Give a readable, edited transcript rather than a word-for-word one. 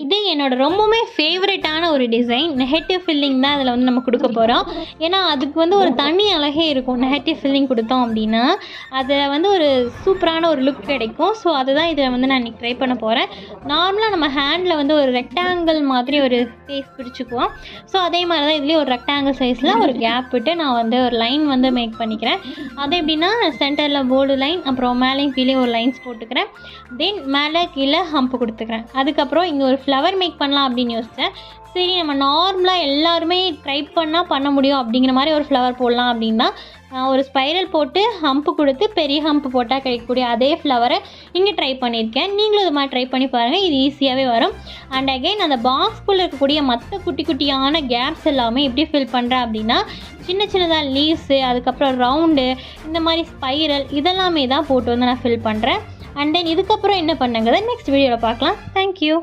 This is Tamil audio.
இது என்னோட ரொம்பவுமே ஃபேவரட்டான ஒரு டிசைன். நெகட்டிவ் ஃபில்லிங் தான் அதில் வந்து நம்ம கொடுக்க போகிறோம். ஏன்னா அதுக்கு வந்து ஒரு தனி அழகே இருக்கும். நெகட்டிவ் ஃபில்லிங் கொடுத்தோம் அப்படின்னா அதில் வந்து ஒரு சூப்பரான ஒரு லுக் கிடைக்கும். ஸோ அதுதான் இதில் வந்து நான் இன்றைக்கி ட்ரை பண்ண போகிறேன். நார்மலாக நம்ம ஹேண்டில் வந்து ஒரு ரெக்டாங்கிள் மாதிரி ஒரு ஃபேஸ் பிடிச்சிக்குவோம். ஸோ அதே மாதிரி தான் இதுலேயும் ஒரு ரெக்டாங்கிள் சைஸில் ஒரு கேப் விட்டு நான் வந்து ஒரு லைன் வந்து மேக் பண்ணிக்கிறேன். அது எப்படின்னா சென்டரில் போர்டு லைன், அப்புறம் மேலேயும் கீழே ஒரு லைன்ஸ் போட்டுக்கிறேன். தென் மேலே கீழே ஹம்ப் கொடுத்துக்கிறேன். அதுக்கப்புறம் இங்கே ஒரு ஃப்ளவர் மேக் பண்ணலாம் அப்படின்னு யோசித்தேன். சரி, நம்ம நார்மலாக எல்லாருமே ட்ரை பண்ணால் பண்ண முடியும் அப்படிங்கிற மாதிரி ஒரு ஃப்ளவர் போடலாம் அப்படின்னா ஒரு ஸ்பைரல் போட்டு ஹம்ப்பு கொடுத்து பெரிய ஹம்ப் போட்டால் கிடைக்கக்கூடிய அதே ஃப்ளவரை இங்கே ட்ரை பண்ணியிருக்கேன். நீங்களும் இது மாதிரி ட்ரை பண்ணி பாருங்கள். இது ஈஸியாகவே வரும். அண்ட் அகெயின் அந்த பாக்ஸ்குள்ளே இருக்கக்கூடிய மற்ற குட்டி குட்டியான கேப்ஸ் எல்லாமே எப்படி ஃபில் பண்ணுறேன் அப்படின்னா சின்ன சின்னதாக லீவ்ஸு, அதுக்கப்புறம் ரவுண்டு, இந்த மாதிரி ஸ்பைரல் இதெல்லாமே தான் போட்டு வந்து நான் ஃபில் பண்ணுறேன். அண்ட் தென் இதுக்கப்புறம் என்ன பண்ணுங்கிறத நெக்ஸ்ட் வீடியோவில் பார்க்கலாம். தேங்க்யூ.